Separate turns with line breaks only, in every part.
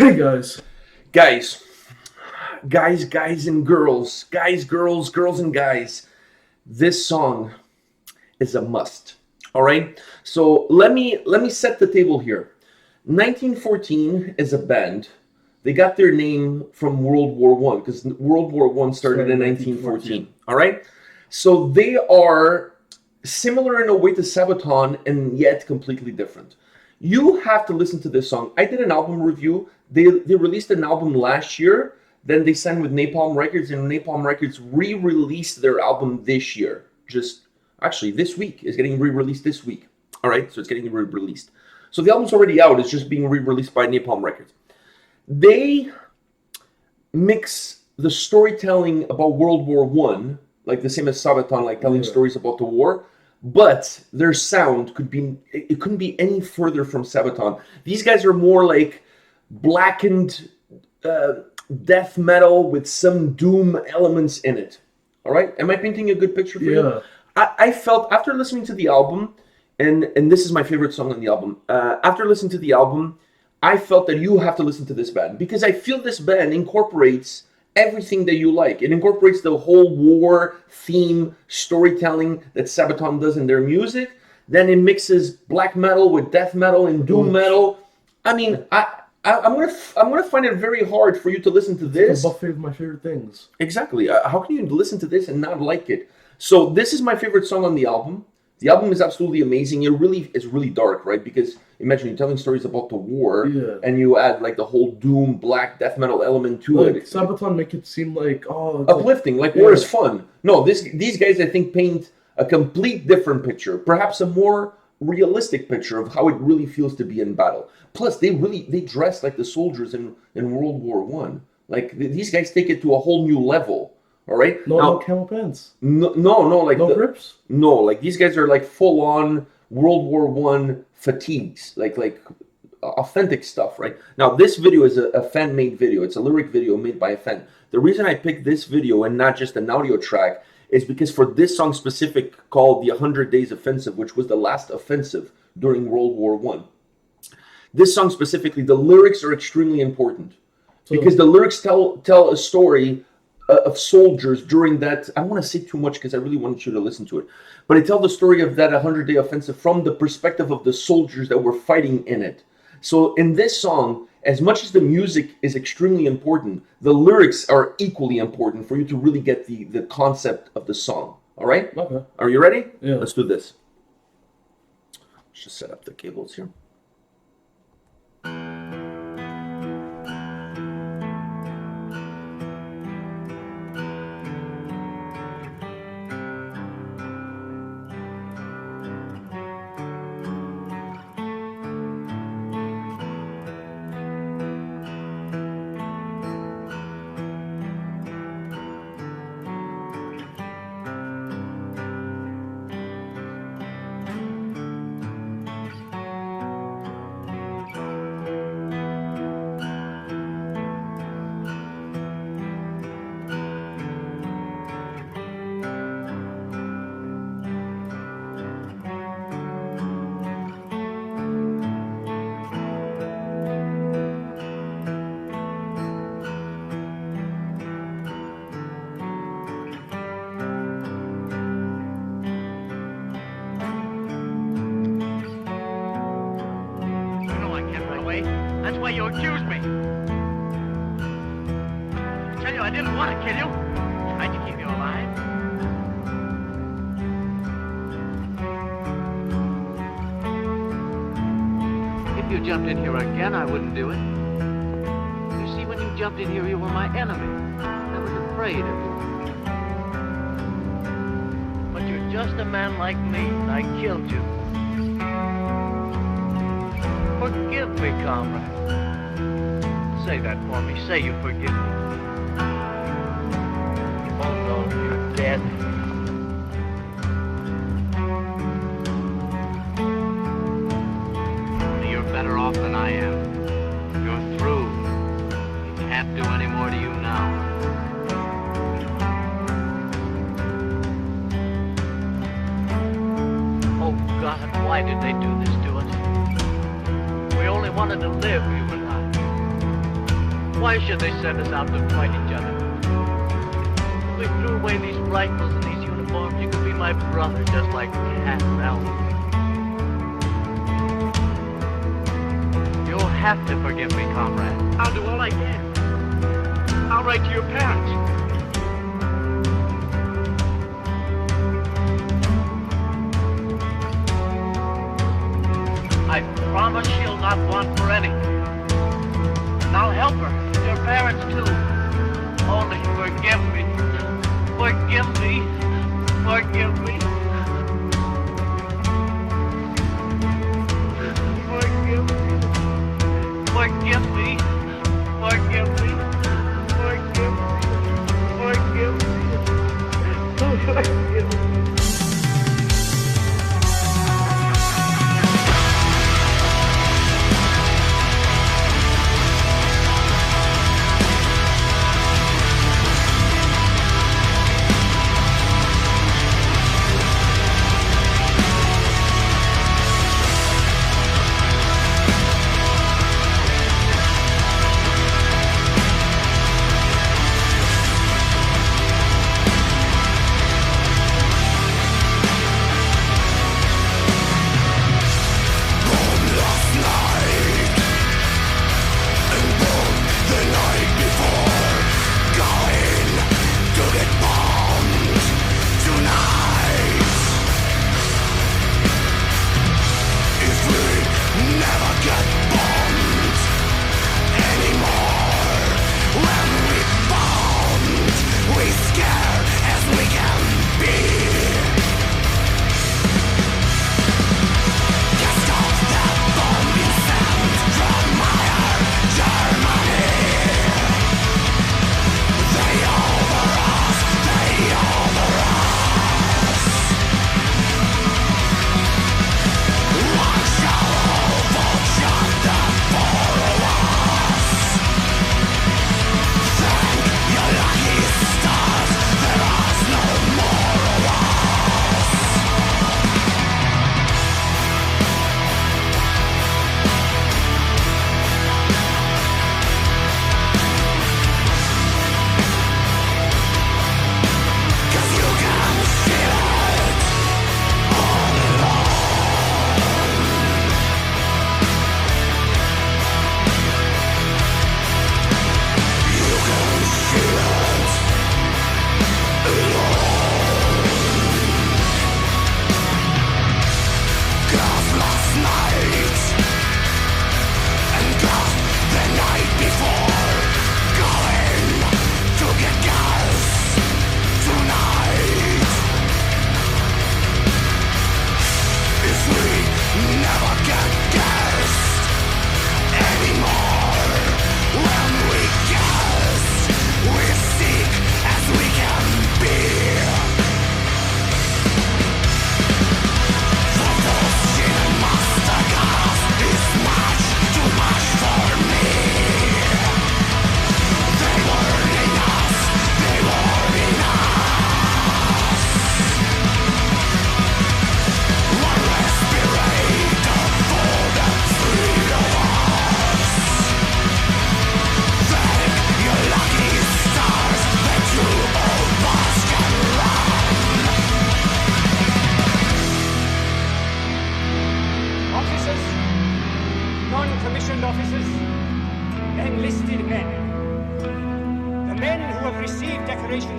Hey guys.
Guys, guys and girls, girls and guys, this song is a must. All right? So let me set the table here. 1914 is a band. They got their name from World War One because World War One started in 1914. All right? So they are similar in a way to Sabaton and yet completely different. You have to listen to this song. I did an album review. They released an album last year. Then they signed with Napalm Records, and Napalm Records re-released their album this year. Actually, this week is getting re-released this week. All right, so it's getting re-released. So the album's already out. It's just being re-released by Napalm Records. They mix the storytelling about World War One, like the same as Sabaton, like telling stories about the war. But their sound couldn't be any further from Sabaton. These guys are more like blackened death metal with some doom elements in it. All right, am I painting a good picture for you? I felt after listening to the album, and this is my favorite song on the album. After listening to the album, I felt that you have to listen to this band because I feel this band incorporates everything that you like. It incorporates the whole war theme storytelling that Sabaton does in their music. Then it mixes black metal with death metal and doom metal. I mean, I'm gonna find it very hard for you to listen to this.
It's a buffet of my favorite things.
Exactly. How can you listen to this and not like it? So this is my favorite song on the album. The album is absolutely amazing. It's really dark, right? Because imagine you're telling stories about the war, and you add like the whole doom, black, death metal element to it.
Sabaton make it seem like
uplifting, like war is fun. No, these guys I think paint a complete different picture, perhaps a more realistic picture of how it really feels to be in battle. Plus, they dress like the soldiers in World War One. Like these guys take it to a whole new level. All right.
No camel pants.
No, like
no grips.
No, like these guys are like full on World War One fatigues, like authentic stuff, right? Now this video is a fan made video. It's a lyric video made by a fan. The reason I picked this video and not just an audio track is because for this song specific called the 100 Days Offensive, which was the last offensive during World War One. This song specifically, the lyrics are extremely important because the lyrics tell a story of soldiers during that. I don't want to say too much because I really want you to listen to it, but I tell the story of that 100-day offensive from the perspective of the soldiers that were fighting in it. So in this song, as much as the music is extremely important, the lyrics are equally important for you to really get the concept of the song. All right?
Okay.
Are you ready?
Yeah.
Let's do this. Let's just set up the cables here.
That's why you accused me. I tell you, I didn't want to kill you. I tried to keep you alive. If you jumped in here again, I wouldn't do it. You see, when you jumped in here, you were my enemy. I was afraid of you. But you're just a man like me, and I killed you. Forgive me, comrade. Say that for me. Say you forgive me. Oh no, you're dead. You're better off than I am. You're through. You can't do any more to you now. Oh God, why did they do this to us? We only wanted to live, you and I. Why should they send us out to fight each other? If we threw away these rifles and these uniforms, you could be my brother, just like Cat and Elf. You'll have to forgive me, comrade. I'll do all I can. I'll write to your parents. I promise she'll not want for anything. And I'll help her. Your parents, too. Only forgive me. Forgive me. Forgive me. Forgive me. Forgive me. Forgive me. Forgive me. Forgive me.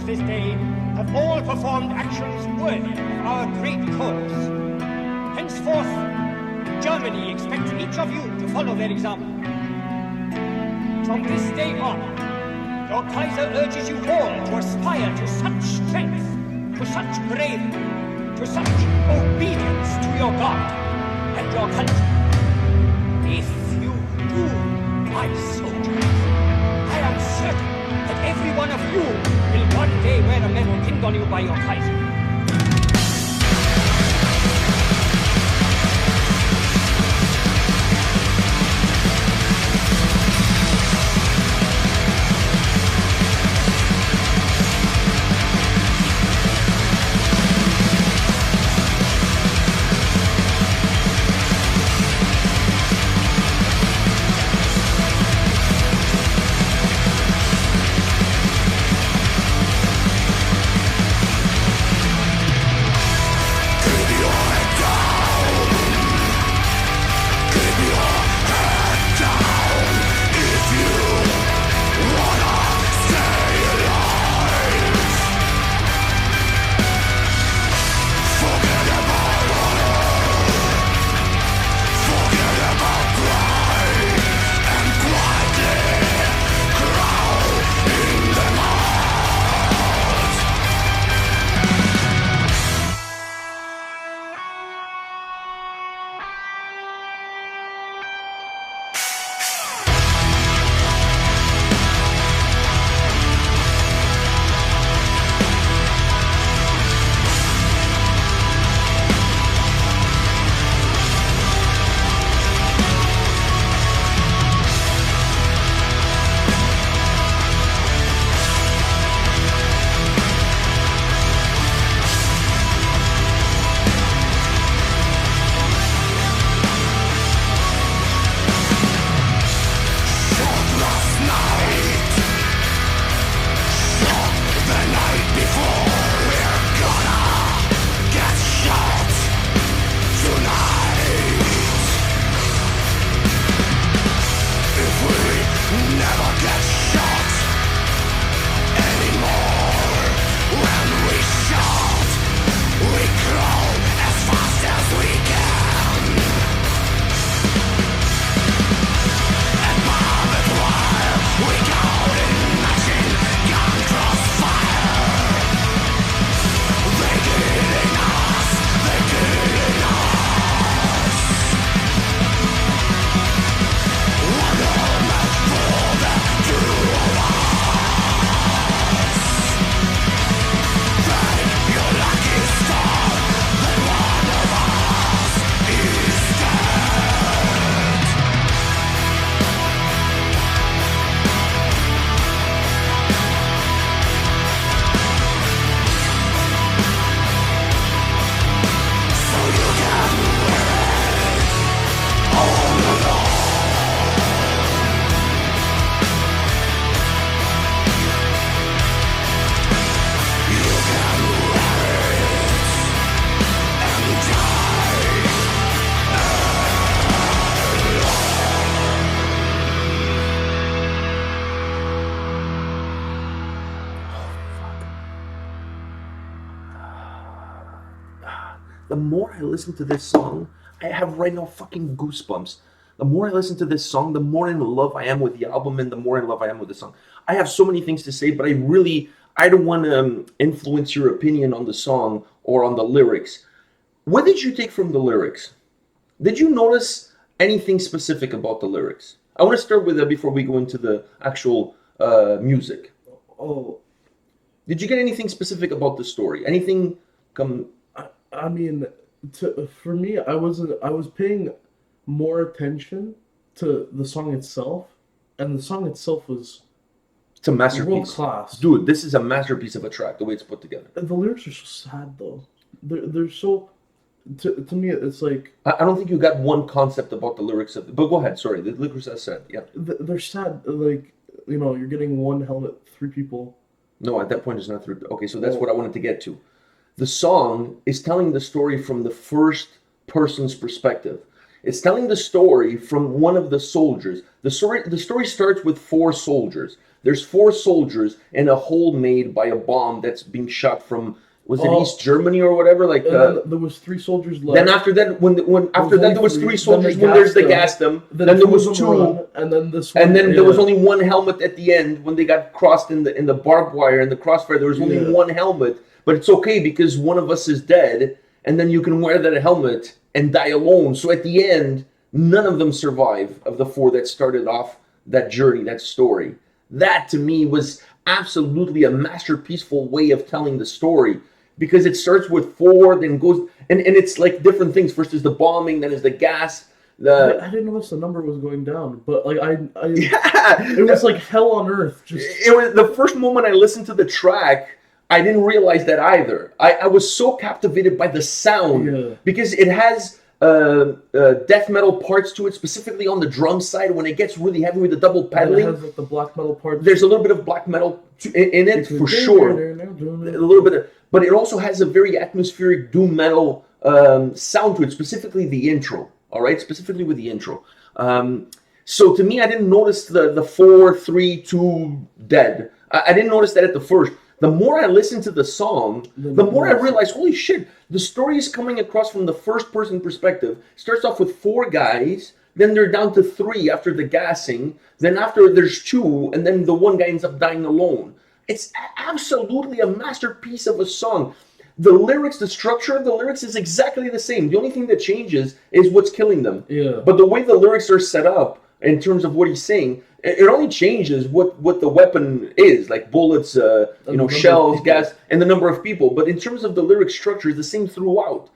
This day have all performed actions worthy of our great cause. Henceforth, Germany expects each of you to follow their example. From this day on, your Kaiser urges you all to aspire to such strength, to such bravery, to such obedience to your God and your country. If you do, my soldiers, I am certain that every one of you will one day wear a medal pinned on you by your Kaiser.
the more I listen to this song, I have right now fucking goosebumps. The more I listen to this song, the more in love I am with the album and the more in love I am with the song. I have so many things to say, but I don't want to influence your opinion on the song or on the lyrics. What did you take from the lyrics? Did you notice anything specific about the lyrics? I want to start with that before we go into the actual music.
Oh,
Did you get anything specific about the story? Anything come...
I mean, for me, I was paying more attention to the song itself, and the song itself was
It's a masterpiece.
world class.
Dude, this is a masterpiece of a track, the way it's put together.
The lyrics are so sad though. They're so to me it's like
I don't think you got one concept about the lyrics of but go ahead, sorry. The lyrics are sad, yeah.
they're sad. Like, you know, you're getting one helmet, 3 people.
No, at that point it's not through. Okay, so that's what I wanted to get to. The song is telling the story from the first person's perspective. It's telling the story from one of the soldiers. The story starts with 4 soldiers. There's 4 soldiers in a hole made by a bomb that's being shot from, was it East Germany or whatever? Like
then there was 3 soldiers left.
then after that, there was 3 soldiers. When there's the gas them, then there was 2,
and then this one,
and then there was only 1 helmet at the end when they got crossed in the barbed wire and the crossfire. There was only 1 helmet, but it's okay because one of us is dead, and then you can wear that helmet and die alone. So at the end, none of them survive of the 4 that started off that journey, that story. That to me was absolutely a masterpieceful way of telling the story, because it starts with 4, then goes and it's like different things. First is the bombing, then is the gas.
I didn't notice the number was going down, but like
Yeah,
it was like hell on earth.
It was the first moment I listened to the track. I didn't realize that either. I was so captivated by the sound because it has death metal parts to it, specifically on the drum side when it gets really heavy with the double pedaling.
It has like the black metal part.
There's a little bit of black metal in it for sure. A little bit of, but it also has a very atmospheric doom metal sound to it, specifically the intro. All right, specifically with the intro. So to me, I didn't notice the 4, 3, 2 dead. I didn't notice that at the first. The more I listened to the song, the more I realized, holy shit, the story is coming across from the first person perspective. Starts off with 4 guys, then they're down to 3 after the gassing, then after there's 2, and then the 1 guy ends up dying alone. It's absolutely a masterpiece of a song. The lyrics, the structure of the lyrics is exactly the same. The only thing that changes is what's killing them.
Yeah.
But the way the lyrics are set up, in terms of what he's saying, it only changes what the weapon is, like bullets, shells, gas, and the number of people. But in terms of the lyric structure, it's the same throughout.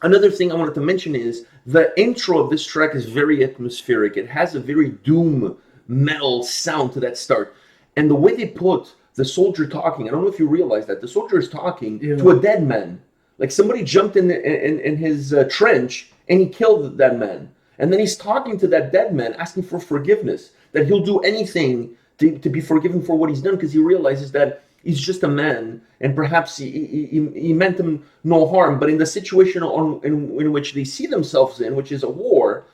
Another thing I wanted to mention is the intro of this track is very atmospheric. It has a very doom metal sound to that start. And the way they put the soldier talking, I don't know if you realize that, the soldier is talking to a dead man. Like somebody jumped in his trench and he killed that man. And then he's talking to that dead man, asking for forgiveness, that he'll do anything to be forgiven for what he's done, because he realizes that he's just a man, and perhaps he meant him no harm. But in the situation in which they see themselves in, which is a war,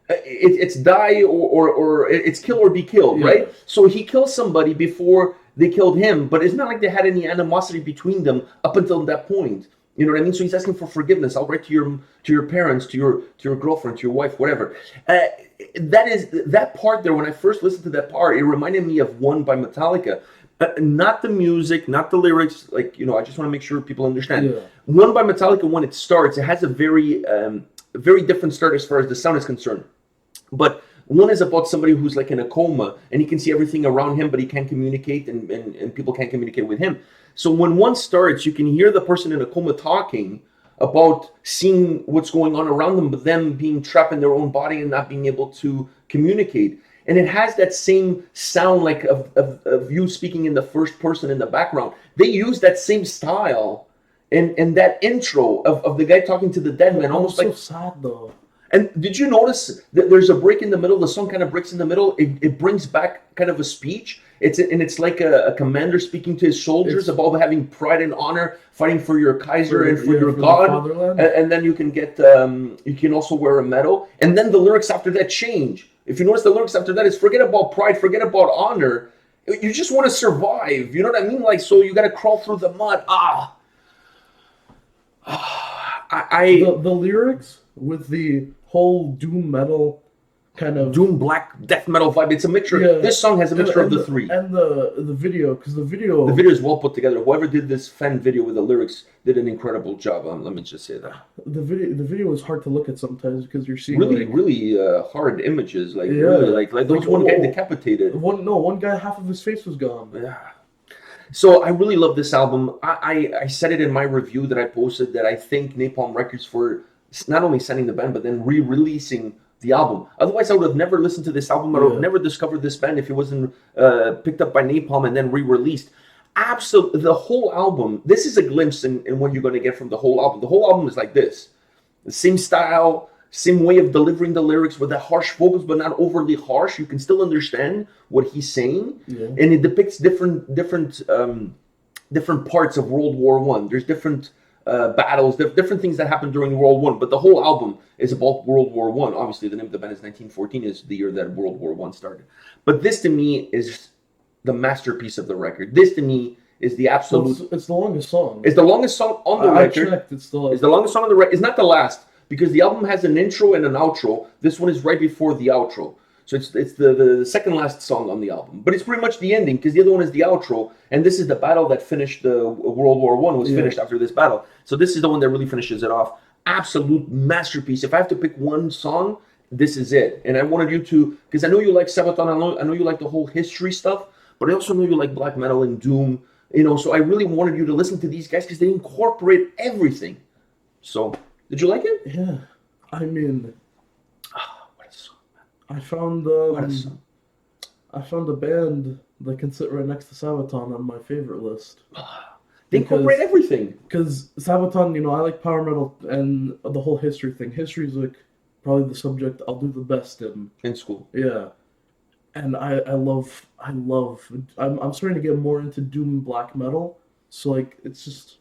it's die or it's kill or be killed, right? So he kills somebody before they killed him, but it's not like they had any animosity between them up until that point. You know what I mean? So he's asking for forgiveness. I'll write to your parents, to your girlfriend, to your wife, whatever. That part there. When I first listened to that part, it reminded me of One by Metallica. Not the music, not the lyrics. Like, I just want to make sure people understand. Yeah. One by Metallica, when it starts, it has a very different start as far as the sound is concerned. But one is about somebody who's like in a coma and he can see everything around him, but he can't communicate and people can't communicate with him. So when one starts, you can hear the person in a coma talking about seeing what's going on around them, but them being trapped in their own body and not being able to communicate. And it has that same sound like of you speaking in the first person in the background. They use that same style in that intro of the guy talking to the dead man, almost like...
so sad though.
And did you notice that there's a break in the middle? The song kind of breaks in the middle. It brings back kind of a speech. It's like a commander speaking to his soldiers about having pride and honor, fighting for your Kaiser and for your God. And then you can get you can also wear a medal. And then the lyrics after that change. If you notice, the lyrics after that is forget about pride, forget about honor. You just want to survive. You know what I mean? Like, so you got to crawl through the mud.
the lyrics with the whole doom metal kind of
doom black death metal vibe. It's a mixture.
Yeah.
This song has a mixture of the three.
And the video, because the video
is well put together. Whoever did this fan video with the lyrics did an incredible job. Let me just say that.
The video is hard to look at sometimes because you're seeing
really hard images, really, like those one guy decapitated.
One guy, half of his face was gone.
Yeah. So I really love this album. I said it in my review that I posted that I thank Napalm Records for not only sending the band but then re-releasing the album. Otherwise, I would have never listened to this album. I would have never discovered this band if it wasn't picked up by Napalm and then re-released. Absolutely, the whole album. This is a glimpse in what you're going to get from the whole album. The whole album is like this: the same style, same way of delivering the lyrics with the harsh vocals, but not overly harsh. You can still understand what he's saying, and it depicts different parts of World War One. There's different battles, different things that happened during World War I, but the whole album is about World War One. Obviously, the name of the band is 1914, is the year that World War One started. But this, to me, is the masterpiece of the record. This, to me, is the absolute.
It's the longest song.
It's the longest song on the record.
I checked. It's the
longest song on the record. It's not the last, because the album has an intro and an outro. This one is right before the outro. So it's the second last song on the album. But it's pretty much the ending, because the other one is the outro. And this is the battle that finished the World War One, was finished after this battle. So this is the one that really finishes it off. Absolute masterpiece. If I have to pick one song, this is it. And I wanted you to, because I know you like Sabaton, I know you like the whole history stuff, but I also know you like black metal and doom. So I really wanted you to listen to these guys because they incorporate everything. So, did you like it?
Yeah. I mean,
what a song, man.
I found
What a song.
I found a band that can sit right next to Sabaton on my favorite list.
They incorporate everything.
Because Sabaton, I like power metal and the whole history thing. History is like probably the subject I'll do the best in.
In school.
Yeah. And I'm starting to get more into doom black metal. So it's just.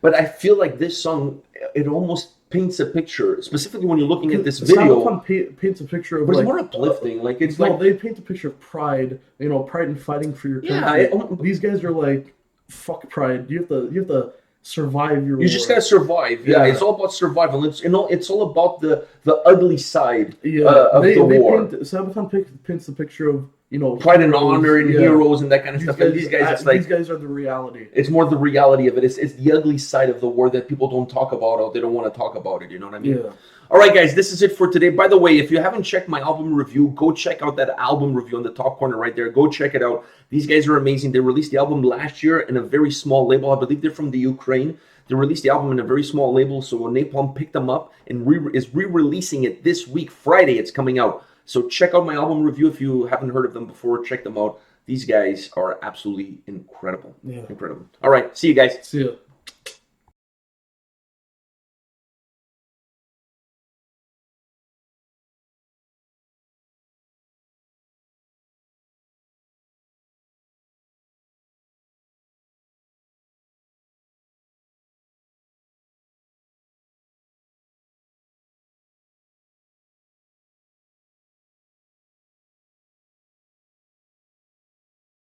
But I feel like this song, it almost paints a picture, specifically when you're looking at this video.
Sabaton paints a picture of
but it's more uplifting.
They paint a picture of pride. Pride in fighting for your country. These guys are like, fuck pride. You have to survive your war.
You just gotta survive. Yeah, it's all about survival. It's all about the ugly side of the war.
Sabaton paints the picture of
pride and honor and heroes and that kind of stuff. And these guys,
these guys are the reality.
It's more the reality of it. It's the ugly side of the war that people don't talk about, or they don't want to talk about it. You know what I mean?
Yeah.
All right, guys, this is it for today. By the way, if you haven't checked my album review, go check out that album review on the top corner right there. Go check it out. These guys are amazing. They released the album last year in a very small label. I believe they're from the Ukraine. They released the album in a very small label, so Napalm picked them up and is re-releasing it this week. Friday, it's coming out. So check out my album review if you haven't heard of them before. Check them out. These guys are absolutely incredible.
Yeah.
Incredible. All right, see you guys.
See ya.